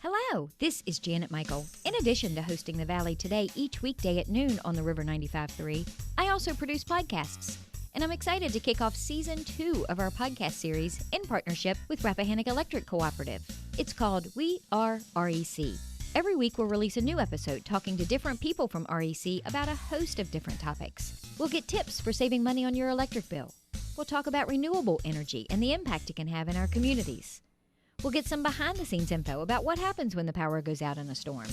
Hello, this is Janet Michael. In addition to hosting The Valley Today each weekday at noon on the River 95.3, I also produce podcasts. And I'm excited to kick off Season 2 of our podcast series in partnership with Rappahannock Electric Cooperative. It's called We Are REC. Every week we'll release a new episode talking to different people from REC about a host of different topics. We'll get tips for saving money on your electric bill. We'll talk about renewable energy and the impact it can have in our communities. We'll get some behind-the-scenes info about what happens when the power goes out in a storm.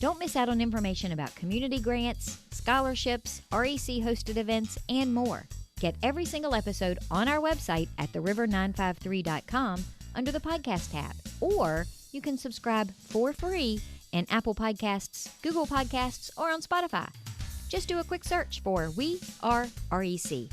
Don't miss out on information about community grants, scholarships, REC-hosted events, and more. Get every single episode on our website at theriver953.com under the podcast tab, or you can subscribe for free in Apple Podcasts, Google Podcasts, or on Spotify. Just do a quick search for We Are REC.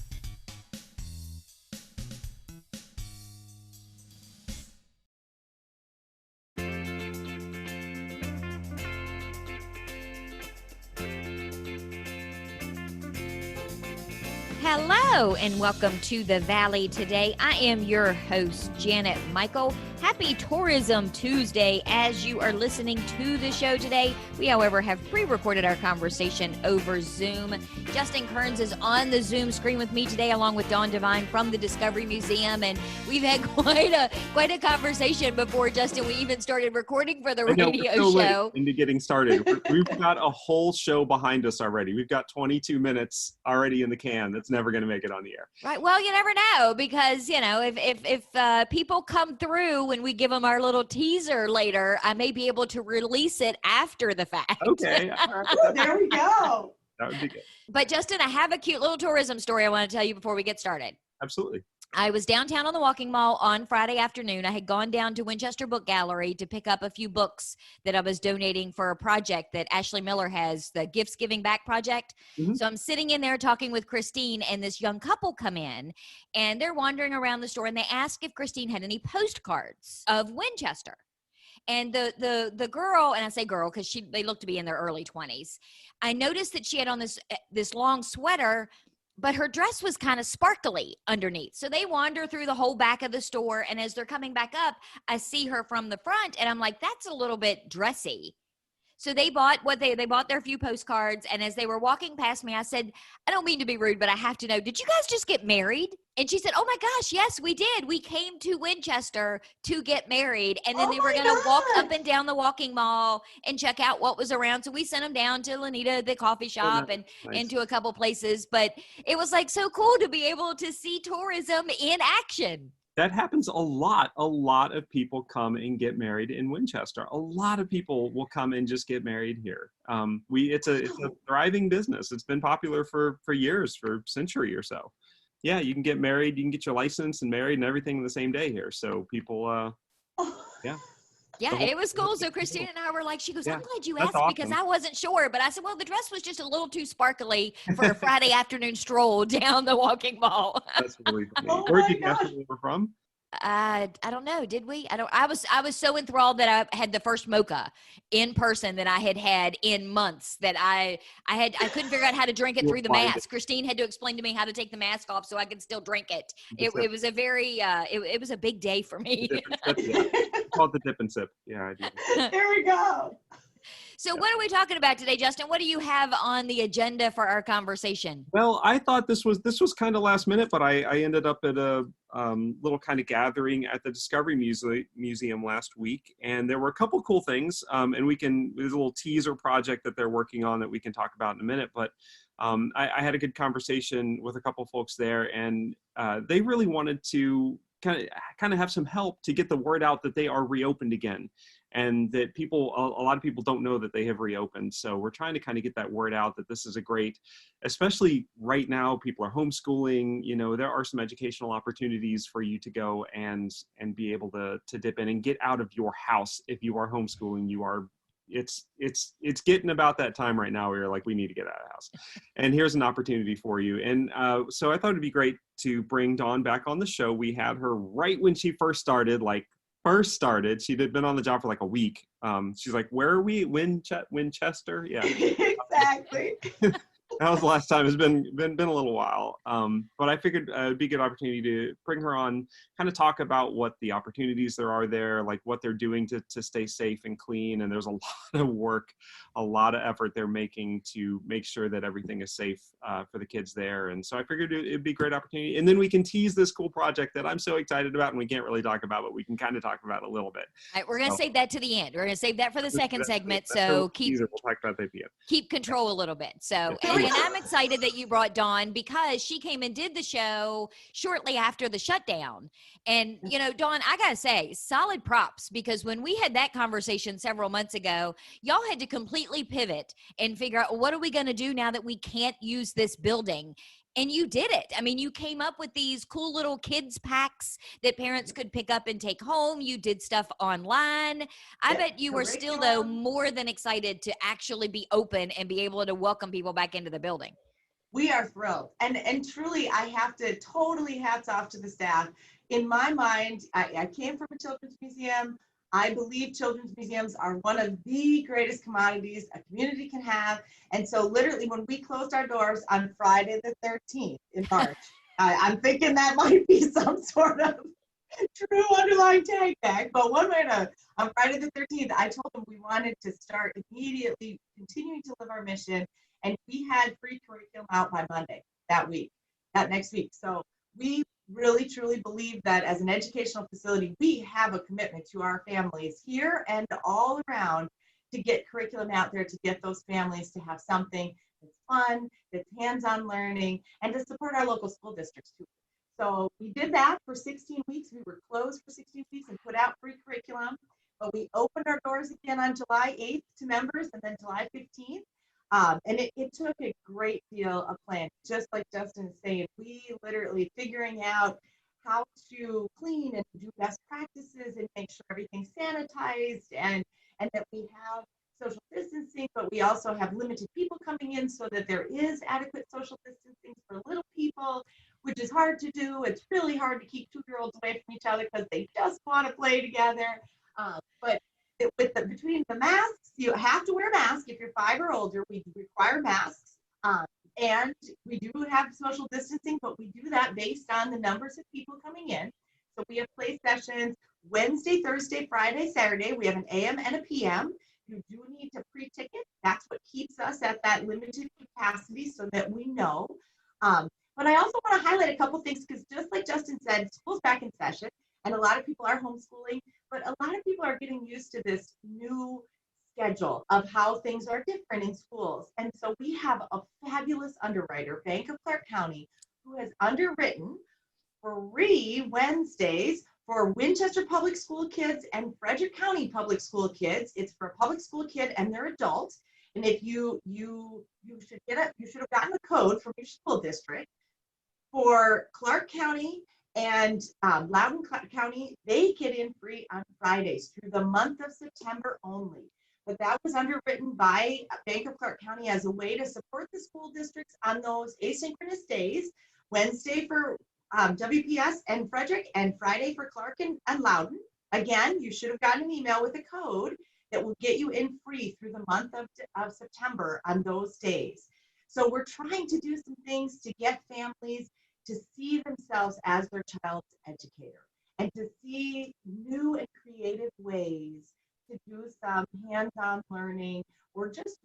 Hello and welcome to The Valley Today. I am your host, Janet Michael. Happy Tourism Tuesday as you are listening to the show today. We, however, have pre-recorded our conversation over Zoom. Justin Kearns is on the Zoom screen with me today along with Dawn Devine from the Discovery Museum, and we've had quite a conversation before, Justin, we even started recording for the radio show. Into getting started. We've got a whole show behind us already. We've got 22 minutes already in the can that's never going to make it on the air. Right. Well, you never know because, you know, if people come through when we give them our little teaser later, I may be able to release it after the fact. Okay. There we go. That would be good. But Justin, I have a cute little tourism story I want to tell you before we get started. Absolutely. I was downtown on the Walking Mall on Friday afternoon. I had gone down to Winchester Book Gallery to pick up a few books that I was donating for a project that Ashley Miller has, the Gifts Giving Back project. Mm-hmm. So I'm sitting in there talking with Christine, and this young couple come in, and they're wandering around the store, and they ask if Christine had any postcards of Winchester. And the girl, and I say girl because they look to be in their early 20s, I noticed that she had on this long sweater, but her dress was kind of sparkly underneath. So they wander through the whole back of the store, and as they're coming back up, I see her from the front, and I'm like, that's a little bit dressy. So they bought their few postcards, and as they were walking past me, I said, I don't mean to be rude, but I have to know, did you guys just get married? And she said, oh my gosh, yes, we did. We came to Winchester to get married, and then they were going to walk up and down the Walking Mall and check out what was around. So we sent them down to Lanita, the coffee shop, and into a couple places. But it was like so cool to be able to see tourism in action. That happens a lot. A lot of people come and get married in Winchester. A lot of people will come and just get married here. It's a thriving business. It's been popular for years, for a century or so. Yeah, you can get married, you can get your license and married and everything in the same day here. So people, yeah. Yeah, it was cool. So Christine and I were like, she goes, I'm glad you asked awesome. Because I wasn't sure. But I said, well, the dress was just a little too sparkly for a Friday afternoon stroll down the Walking Mall. That's really funny. Where did you guess where we were from? I don't know. Did we? I was so enthralled that I had the first mocha in person that I had in months that I couldn't figure out how to drink it through the mask. Christine had to explain to me how to take the mask off so I could still drink it. It was a very it was a big day for me. It's called the dip and sip. Yeah, I do. There we go. So what are we talking about today, Justin? What do you have on the agenda for our conversation? Well, I thought this was kind of last minute, but I ended up at a little kind of gathering at the Discovery Museum last week, and there were a couple cool things. And there's a little teaser project that they're working on that we can talk about in a minute. But I had a good conversation with a couple folks there, and they really wanted to kind of have some help to get the word out that they are reopened again. And that a lot of people don't know that they have reopened. So we're trying to kind of get that word out that this is a great, especially right now, people are homeschooling, you know, there are some educational opportunities for you to go and be able to dip in and get out of your house. If you are homeschooling, it's getting about that time right now where you're like, we need to get out of the house. And here's an opportunity for you. And so I thought it'd be great to bring Dawn back on the show. We had her right when she first started. She'd been on the job for like a week. She's like, where are we? Winchester? Yeah. Exactly. That was the last time. It's been a little while. But I figured it'd be a good opportunity to bring her on, kind of talk about what the opportunities there are there, like what they're doing to stay safe and clean. And there's a lot of work, a lot of effort they're making to make sure that everything is safe for the kids there. And so I figured it'd be a great opportunity. And then we can tease this cool project that I'm so excited about and we can't really talk about, but we can kind of talk about a little bit. All right, we're going to save that to the end. We're going to save that for the second segment. So we'll talk about that at the end. Keep control a little bit. So, and I'm excited that you brought Dawn because she came and did the show shortly after the shutdown. And, you know, Dawn, I got to say, solid props, because when we had that conversation several months ago, y'all had to completely pivot and figure out, what are we going to do now that we can't use this building? And you did it. I mean, you came up with these cool little kids packs that parents could pick up and take home. You did stuff online. I bet you were still, though, more than excited to actually be open and be able to welcome people back into the building. We are thrilled. And truly, I have to totally hats off to the staff. In my mind, I came from a children's museum. I believe children's museums are one of the greatest commodities a community can have. And so literally when we closed our doors on Friday the 13th in March, I'm thinking that might be some sort of true underlying tag back. But one way on Friday the 13th, I told them we wanted to start immediately continuing to live our mission. And we had free curriculum out by Monday that next week. So we really truly believe that as an educational facility, we have a commitment to our families here and all around to get curriculum out there, to get those families to have something that's fun, that's hands-on learning, and to support our local school districts too. So we did that for 16 weeks. We were closed for 16 weeks and put out free curriculum, but we opened our doors again on July 8th to members and then July 15th. And it took a great deal of planning, just like Justin is saying. We literally figuring out how to clean and do best practices and make sure everything's sanitized and that we have social distancing, but we also have limited people coming in so that there is adequate social distancing for little people, which is hard to do. It's really hard to keep 2-year-olds away from each other because they just want to play together. But between the masks, you have to wear a mask. If you're 5 or older, we require masks. And we do have social distancing, but we do that based on the numbers of people coming in. So we have play sessions Wednesday, Thursday, Friday, Saturday. We have an AM and a PM. You do need to pre-ticket. That's what keeps us at that limited capacity so that we know. But I also want to highlight a couple things because just like Justin said, school's back in session and a lot of people are homeschooling, but a lot of people are getting used to this new schedule of how things are different in schools. And so we have a fabulous underwriter, Bank of Clark County, who has underwritten free Wednesdays for Winchester Public School kids and Frederick County Public School kids. It's for a public school kid and their adults. And if you should have gotten a code from your school district for Clark County and Loudoun County. They get in free on Fridays through the month of September only. But that was underwritten by Bank of Clark County as a way to support the school districts on those asynchronous days, Wednesday for WPS and Frederick, and Friday for Clark and Loudoun. Again, you should have gotten an email with a code that will get you in free through the month of September on those days. So we're trying to do some things to get families to see themselves as their child's educator and to see new and creative ways to do some hands-on learning, or just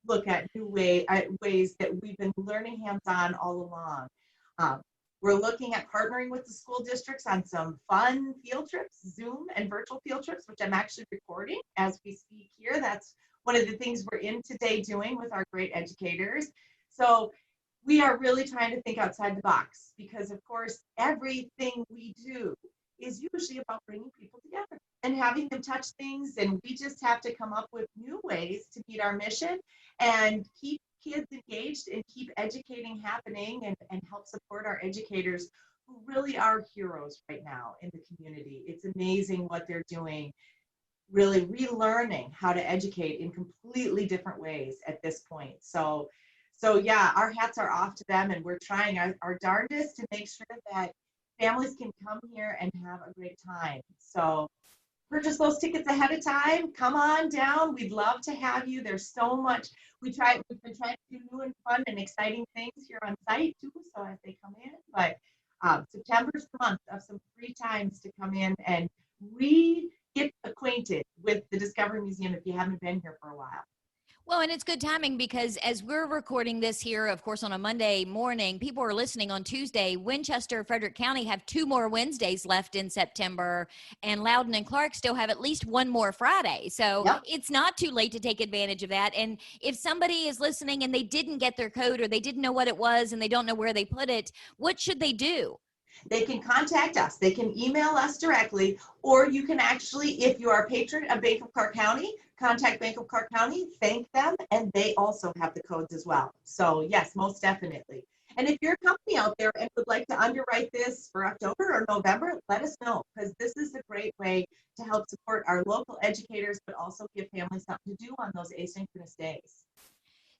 look at new ways that we've been learning hands-on all along. We're looking at partnering with the school districts on some fun field trips, Zoom and virtual field trips, which I'm actually recording as we speak here. That's one of the things we're in today doing with our great educators. So we are really trying to think outside the box because, of course, everything we do is usually about bringing people together and having them touch things. And we just have to come up with new ways to meet our mission and keep kids engaged and keep educating happening and help support our educators who really are heroes right now in the community. It's amazing what they're doing, really relearning how to educate in completely different ways at this point. So yeah, our hats are off to them, and we're trying our darndest to make sure that families can come here and have a great time. So purchase those tickets ahead of time. Come on down. We'd love to have you. There's so much. We've been trying to do new and fun and exciting things here on site too, so as they come in. But September's the month of some free times to come in and get acquainted with the Discovery Museum if you haven't been here for a while. Well, and it's good timing because as we're recording this here, of course, on a Monday morning, people are listening on Tuesday. Winchester, Frederick County have 2 more Wednesdays left in September, and Loudoun and Clark still have at least 1 more Friday. So It's not too late to take advantage of that. And if somebody is listening and they didn't get their code or they didn't know what it was and they don't know where they put it, what should they do? They can contact us. They can email us directly, or you can actually, if you are a patron of Bank of Clark County, contact Bank of Clark County, thank them, and they also have the codes as well. So yes, most definitely. And if you're a company out there and would like to underwrite this for October or November, let us know, because this is a great way to help support our local educators, but also give families something to do on those asynchronous days.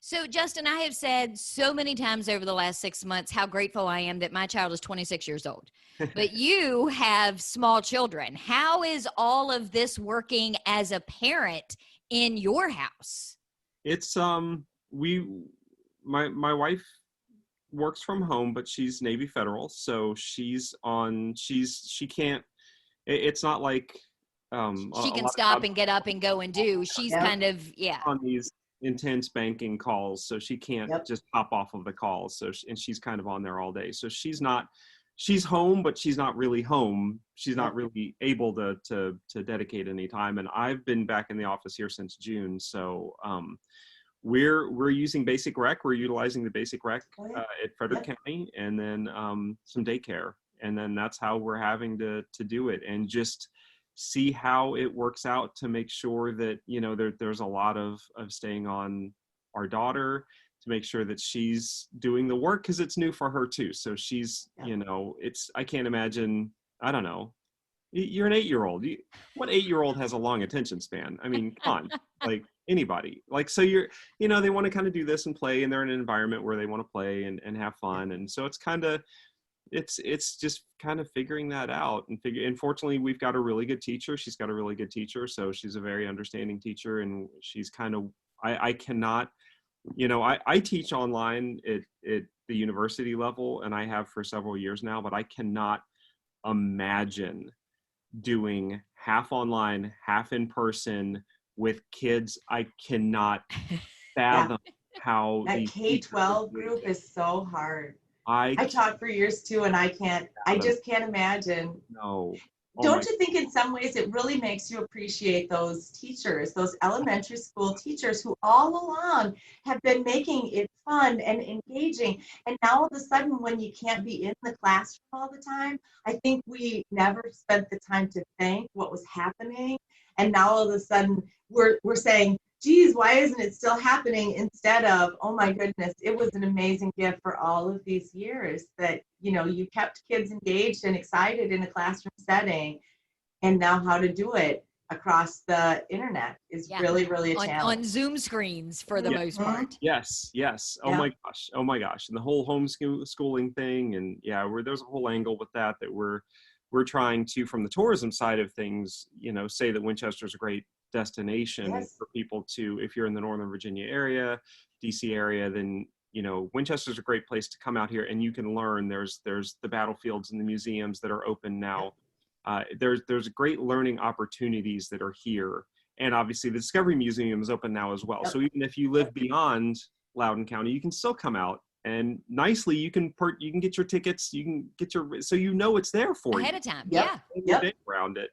So, Justin, I have said so many times over the last 6 months how grateful I am that my child is 26 years old. But you have small children. How is all of this working as a parent in your house? It's my wife works from home, but she's Navy Federal, so she can't. It's not like she can stop and get up and go and do. She's kind of on these intense banking calls, so she can't just hop off of the calls. So and she's kind of on there all day. So she's home, but she's not really home. She's not really able to dedicate any time. And I've been back in the office here since June. So we're using Basic Rec. We're utilizing the Basic Rec at Frederick County, and then some daycare. And then that's how we're having to do it, and just see how it works out to make sure that, there's a lot of staying on our daughter to make sure that she's doing the work, because it's new for her too. So she's, I can't imagine, I don't know. You're an 8-year-old. What 8-year-old has a long attention span? I mean, come on, like anybody. Like, so they want to kind of do this and play, and they're in an environment where they want to play and have fun. And so it's just kind of figuring that out and fortunately we've got a really good teacher. She's got a really good teacher. So she's a very understanding teacher, and she's kind of, I cannot, I teach online at the university level, and I have for several years now, but I cannot imagine doing half online, half in person with kids. I cannot fathom how that K-12 group is so hard. I taught for years too, and I just can't imagine. No. Don't you think in some ways it really makes you appreciate those teachers, those elementary school teachers who all along have been making it fun and engaging, and now all of a sudden when you can't be in the classroom all the time, I think we never spent the time to thank what was happening, and now all of a sudden we're saying, geez, why isn't it still happening, instead of, oh my goodness, it was an amazing gift for all of these years that, you kept kids engaged and excited in a classroom setting, and now how to do it across the internet is really, really a challenge. On Zoom screens for the most part. Yes. Oh my gosh. And the whole homeschooling thing, and there's a whole angle with that we're trying to, from the tourism side of things, say that Winchester's a great destination for people to, if you're in the Northern Virginia area, DC area, then Winchester's a great place to come out here and you can learn. There's the battlefields and the museums that are open now. There's great learning opportunities that are here, and obviously the Discovery Museum is open now as well. So even if you live beyond Loudoun County, you can still come out. And nicely, you can get your tickets. You can get so it's there for ahead you of time. Around it.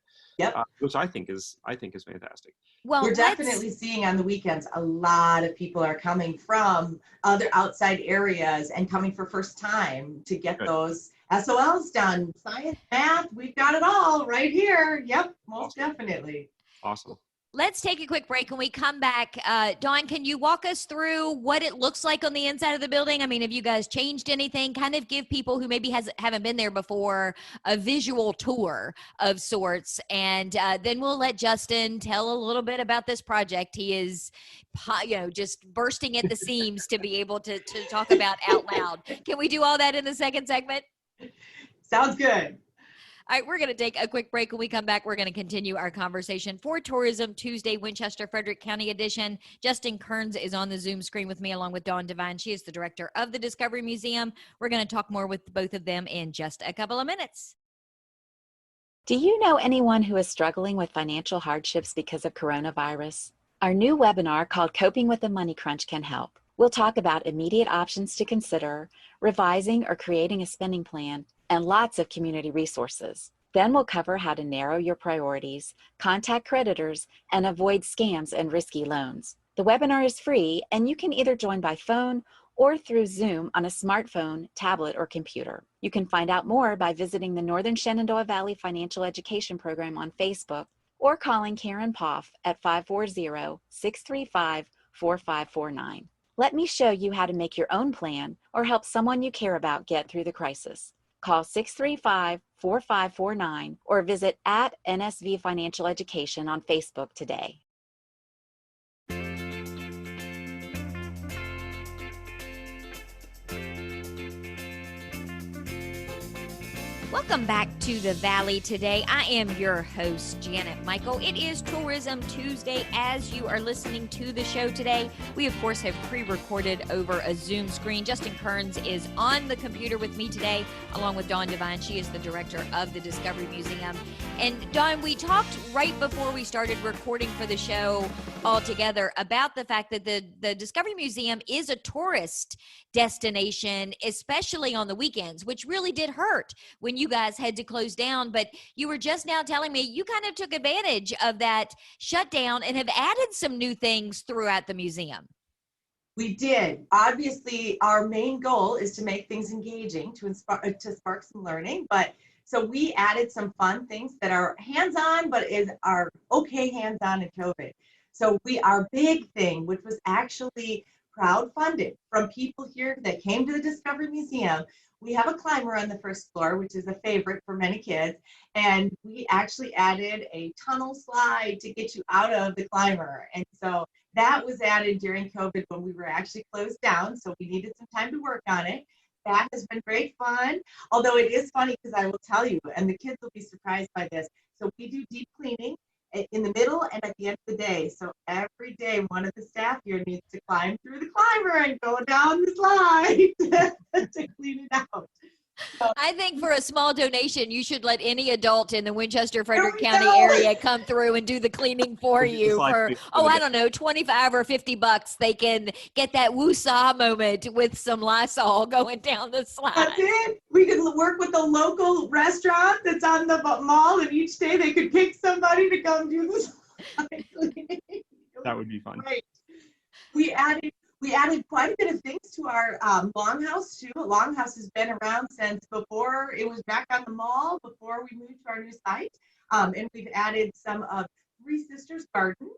Which I think is fantastic. Well, we're definitely seeing on the weekends a lot of people are coming from other outside areas and coming for first time to get those SOLs done. Science, math, we've got it all right here. Yep, most definitely. Awesome. Let's take a quick break. When we come back, Dawn, can you walk us through what it looks like on the inside of the building? I mean, have you guys changed anything? Kind of give people who maybe haven't been there before a visual tour of sorts. And then we'll let Justin tell a little bit about this project. He is, just bursting at the seams to be able to talk about out loud. Can we do all that in the second segment? Sounds good. All right, we're going to take a quick break. When we come back, we're going to continue our conversation for Tourism Tuesday, Winchester, Frederick County edition. Justin Kearns is on the Zoom screen with me, along with Dawn Devine. She is the director of the Discovery Museum. We're going to talk more with both of them in just a couple of minutes. Do you know anyone who is struggling with financial hardships because of coronavirus? Our new webinar called Coping with the Money Crunch can help. We'll talk about immediate options to consider, revising or creating a spending plan, and lots of community resources. Then we'll cover how to narrow your priorities, contact creditors, and avoid scams and risky loans. The webinar is free, and you can either join by phone or through Zoom on a smartphone, tablet, or computer. You can find out more by visiting the Northern Shenandoah Valley Financial Education Program on Facebook or calling Karen Poff at 540-635-4549. Let me show you how to make your own plan or help someone you care about get through the crisis. Call 635-4549 or visit at NSV Financial Education on Facebook today. Welcome back to the Valley today. I am your host, Janet Michael. It is Tourism Tuesday. As you are listening to the show today, we of course have pre-recorded over a Zoom screen. Justin Kearns is on the computer with me today, along with Dawn Devine. She is the director of the Discovery Museum. And Dawn, we talked right before we started recording for the show all together about the fact that the Discovery Museum is a tourist destination, especially on the weekends, which really did hurt when you guys had to close down. But you were just now telling me you kind of took advantage of that shutdown and have added some new things throughout the museum. We did. Obviously, our main goal is to make things engaging, to spark some learning. But so we added some fun things that are hands-on, but are okay hands-on in COVID. So our big thing, which was actually crowdfunded from people here that came to the Discovery Museum. We have a climber on the first floor, which is a favorite for many kids. And we actually added a tunnel slide to get you out of the climber. And so that was added during COVID when we were actually closed down. So we needed some time to work on it. That has been great fun. Although it is funny because I will tell you, and the kids will be surprised by this. So we do deep cleaning in the middle and at the end of the day. So every day, one of the staff here needs to climb through the climber and go down the slide to clean it out. So, I think for a small donation, you should let any adult in the Winchester, Frederick County area come through and do the cleaning for you for, I don't know, 25 or 50 bucks. They can get that woo-saw moment with some Lysol going down the slide. That's it. We could work with a local restaurant that's on the mall, and each day they could pick somebody to come do the slide cleaning. That would be fun. Right. We added quite a bit of things to our longhouse too. Longhouse has been around since before it was back on the mall, before we moved to our new site. And we've added some of Three Sisters Garden,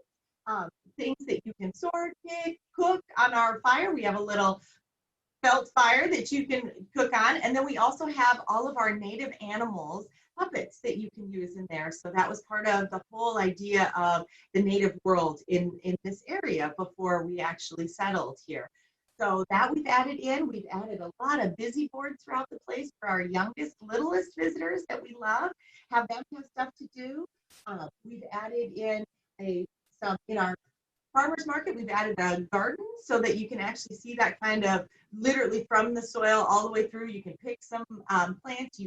things that you can sort, pick, cook on our fire. We have a little felt fire that you can cook on. And then we also have all of our native animals, puppets that you can use in there. So that was part of the whole idea of the native world in this area before we actually settled here. So that we've added in. We've added a lot of busy boards throughout the place for our youngest, littlest visitors that we love, have them have stuff to do. We've added in some in our farmers market. We've added a garden so that you can actually see that kind of literally from the soil all the way through. You can pick some plants.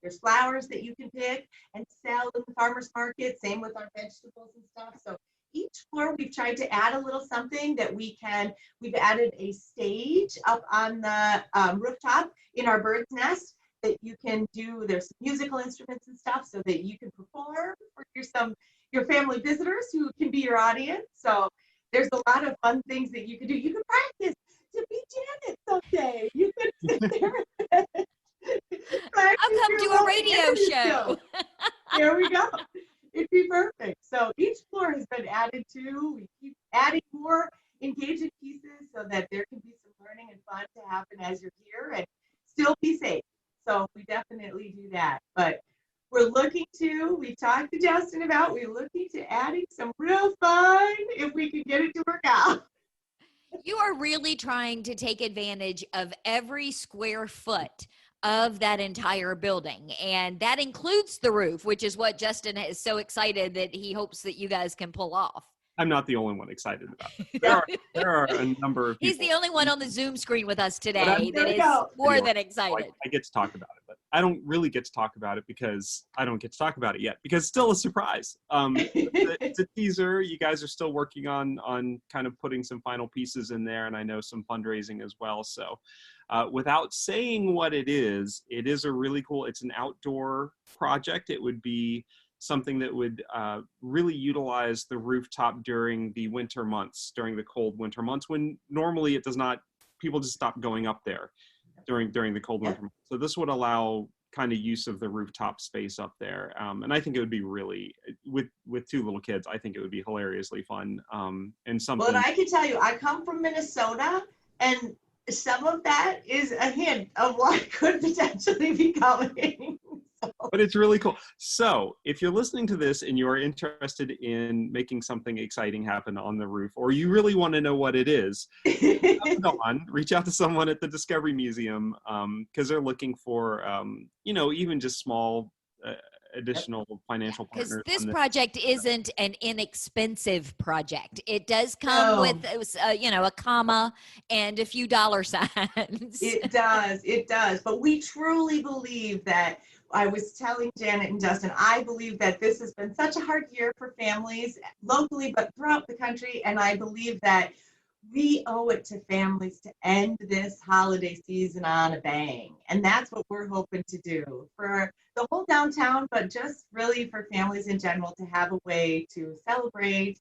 There's flowers that you can pick and sell in the farmers market. Same with our vegetables and stuff. So each floor we've tried to add a little something that we've added a stage up on the rooftop in our bird's nest that you can do. There's some musical instruments and stuff so that you can perform for your family visitors who can be your audience. So there's a lot of fun things that you can do. You can practice to be Janet someday. You can sit there and I'll come do a radio show. There we go. It'd be perfect. So each floor has been added to. We keep adding more engaging pieces so that there can be some learning and fun to happen as you're here and still be safe. So we definitely do that. But we're we talked to Justin about, we're looking to adding some real fun if we can get it to work out. You are really trying to take advantage of every square foot of that entire building. And that includes the roof, which is what Justin is so excited that he hopes that you guys can pull off. I'm not the only one excited about it. There are a number of people. He's the only one on the Zoom screen with us today that is more anyway, than excited. I get to talk about it, but I don't really get to talk about it because I don't get to talk about it yet, because it's still a surprise. It's a teaser. You guys are still working on kind of putting some final pieces in there, and I know some fundraising as well. So without saying what it is a really cool, it's an outdoor project. It would be something that would really utilize the rooftop during the winter months, during the cold winter months, when normally it does not, people just stop going up there during the cold winter months. So this would allow kind of use of the rooftop space up there. And I think it would be really, with two little kids, I think it would be hilariously fun. And something. Well, and I can tell you, I come from Minnesota, and some of that is a hint of what could potentially be coming. But it's really cool. So if you're listening to this and you're interested in making something exciting happen on the roof, or you really want to know what it is, reach out to someone at the Discovery Museum, because they're looking for, even just small additional financial partners. Because this project isn't an inexpensive project. It does come with, a comma and a few dollar signs. It does. But we truly believe that, I was telling Janet and Justin, I believe that this has been such a hard year for families locally, but throughout the country. And I believe that we owe it to families to end this holiday season on a bang. And that's what we're hoping to do for the whole downtown, but just really for families in general to have a way to celebrate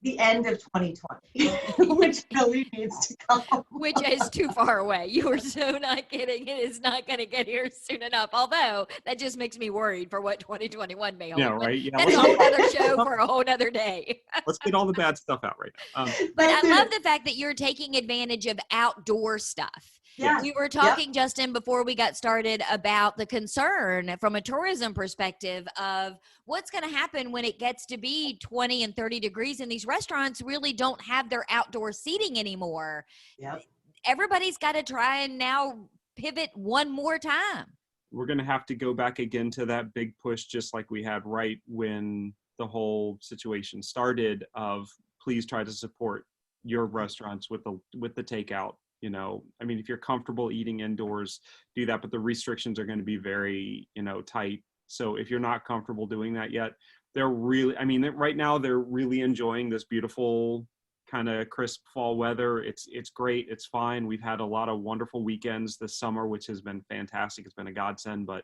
the end of 2020, which really needs to come. Which is too far away. You are so not kidding. It is not going to get here soon enough. Although that just makes me worried for what 2021 may hold. Yeah, right. Yeah, that's a whole other show for a whole other day. Let's get all the bad stuff out right now. But I love the fact that you're taking advantage of outdoor stuff. Yeah. We were talking, Justin, before we got started about the concern from a tourism perspective of what's going to happen when it gets to be 20 and 30 degrees and these restaurants really don't have their outdoor seating anymore. Yep. Everybody's got to try and now pivot one more time. We're going to have to go back again to that big push, just like we had right when the whole situation started, of please try to support your restaurants with the takeout. If you're comfortable eating indoors, do that, but the restrictions are going to be very, tight. So if you're not comfortable doing that yet, right now they're really enjoying this beautiful kind of crisp fall weather. It's great. It's fine. We've had a lot of wonderful weekends this summer, which has been fantastic. It's been a godsend, but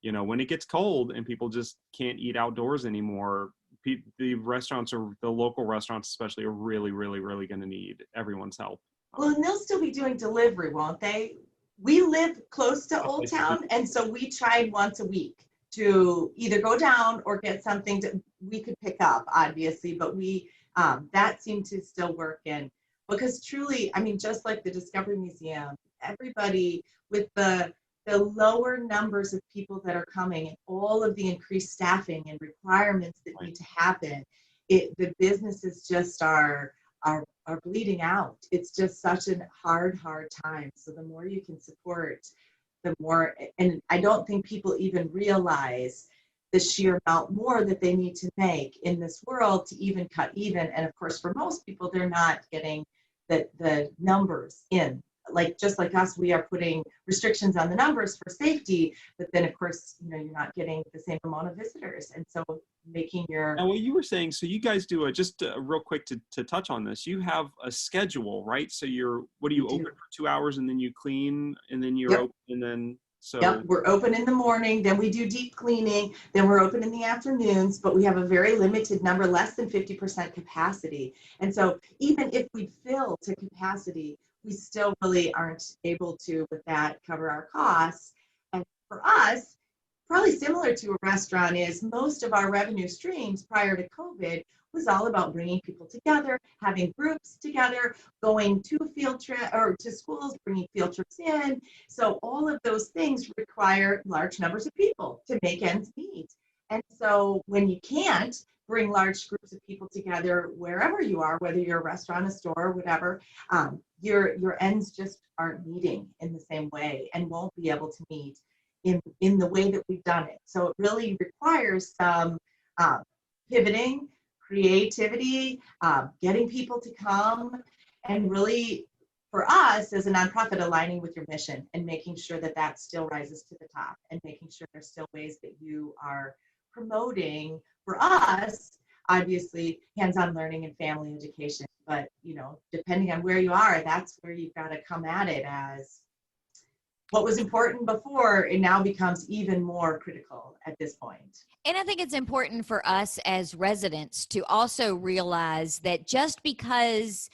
when it gets cold and people just can't eat outdoors anymore, the restaurants, or the local restaurants especially, are really, really, really going to need everyone's help. Well, and they'll still be doing delivery, won't they? We live close to Old Town, and so we tried once a week to either go down or get something we could pick up, obviously, but we that seemed to still work. And because truly, just like the Discovery Museum, everybody, with the lower numbers of people that are coming and all of the increased staffing and requirements that need to happen, the businesses just are bleeding out. It's just such a hard time. So the more you can support, the more, and I don't think people even realize the sheer amount more that they need to make in this world to even cut even. And of course, for most people, they're not getting the numbers in. Just like us, we are putting restrictions on the numbers for safety, but then of course, you're not getting the same amount of visitors. And so making your... And what you were saying, so you guys do real quick to touch on this, you have a schedule, right? So what do you open for 2 hours and then you clean and then you're open and then... So Yep, we're open in the morning, then we do deep cleaning, then we're open in the afternoons, but we have a very limited number, less than 50% capacity. And so even if we fill to capacity, we still really aren't able to, with that, cover our costs. And for us, probably similar to a restaurant, is most of our revenue streams prior to COVID was all about bringing people together, having groups together, going to field trip or to schools, bringing field trips in. So all of those things require large numbers of people to make ends meet. And so when you can't bring large groups of people together wherever you are, whether you're a restaurant, a store, whatever, your ends just aren't meeting in the same way and won't be able to meet in the way that we've done it. So it really requires some pivoting, creativity, getting people to come, and really, for us as a nonprofit, aligning with your mission and making sure that that still rises to the top, and making sure there's still ways that you are promoting, for us, obviously, hands-on learning and family education. But, depending on where you are, that's where you've got to come at it as what was important before, it now becomes even more critical at this point. And I think it's important for us as residents to also realize that just because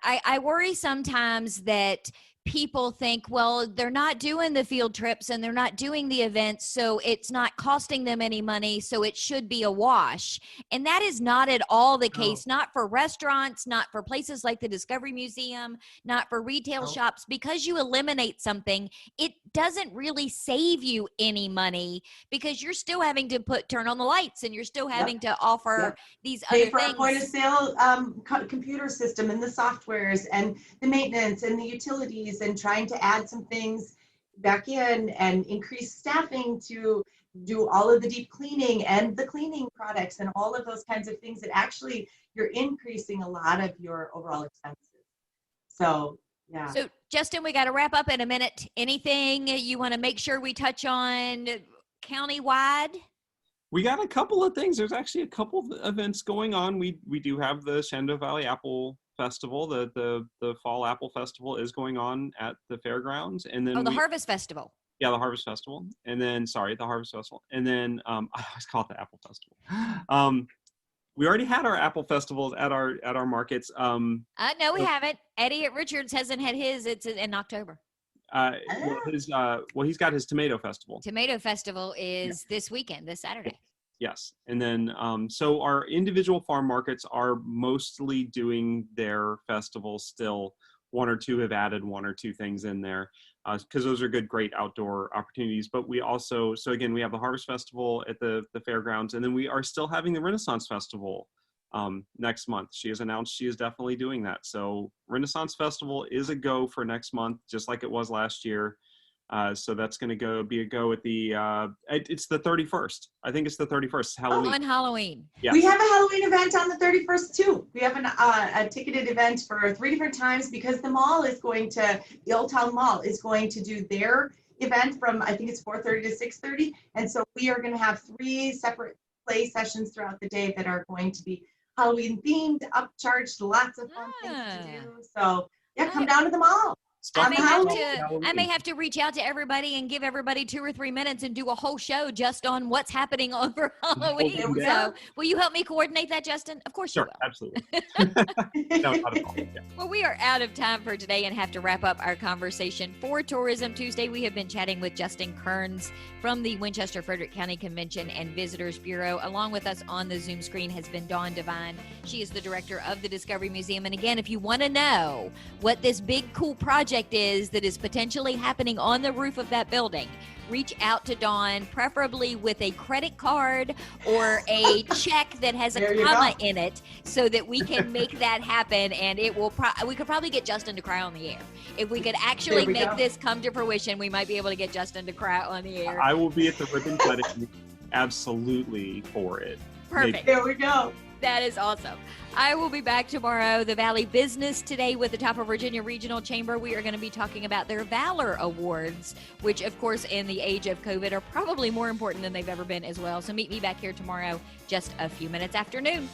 I worry sometimes that people think, well, they're not doing the field trips and they're not doing the events, so it's not costing them any money, so it should be a wash. And that is not at all the case, not for restaurants, not for places like the Discovery Museum, not for retail shops. Because you eliminate something, it doesn't really save you any money, because you're still having to turn on the lights, and you're still having to offer these other Pay for things. a point of sale computer system and the softwares and the maintenance and the utilities, and trying to add some things back in and increase staffing to do all of the deep cleaning and the cleaning products and all of those kinds of things, that actually you're increasing a lot of your overall expenses. So, yeah. So, Justin, we got to wrap up in a minute. Anything you want to make sure we touch on countywide? We got a couple of things. There's actually a couple of events going on. We do have the Shenandoah Valley Apple Festival. The Fall Apple Festival is going on at the fairgrounds. And then Harvest Festival. Yeah, the Harvest Festival. And then, the Harvest Festival. And then I always call it the Apple Festival. We already had our Apple Festivals at our markets. No, we haven't. Eddie at Richards hasn't had his. It's in October. He's got his Tomato Festival. Tomato Festival is this weekend, this Saturday. Yes. And then, so our individual farm markets are mostly doing their festivals still. One or two have added one or two things in there, because those are great outdoor opportunities. But we also, we have the Harvest Festival at the fairgrounds, and then we are still having the Renaissance Festival next month. She has announced she is definitely doing that. So Renaissance Festival is a go for next month, just like it was last year. So that's going to be a go at the, it's the 31st. I think it's the 31st, Halloween. On Halloween. Yes. We have a Halloween event on the 31st too. We have a ticketed event for 3 different times, because the Old Town Mall is going to do their event from, I think it's 4:30 to 6:30. And so we are going to have 3 separate play sessions throughout the day that are going to be Halloween themed, upcharged, lots of fun things to do. So come down to the mall. I may have to reach out to everybody and give everybody 2 or 3 minutes and do a whole show just on what's happening over Halloween. So will you help me coordinate that, Justin? Of course you will. Absolutely. No, not at all. Yeah. Well, we are out of time for today and have to wrap up our conversation for Tourism Tuesday. We have been chatting with Justin Kearns from the Winchester Frederick County Convention and Visitors Bureau. Along with us on the Zoom screen has been Dawn Devine. She is the director of the Discovery Museum. And again, if you want to know what this big, cool project is that is potentially happening on the roof of that building, reach out to Dawn, preferably with a credit card or a check that has a comma in it, so that we can make that happen. And it will we could probably get Justin to cry on the air. If we could actually make this come to fruition, we might be able to get Justin to cry on the air. I will be at the ribbon cutting absolutely for it. Perfect. There we go. That is awesome. I will be back tomorrow. The Valley Business Today with the Tupper Virginia Regional Chamber. We are going to be talking about their Valor Awards, which, of course, in the age of COVID are probably more important than they've ever been as well. So meet me back here tomorrow, just a few minutes after noon.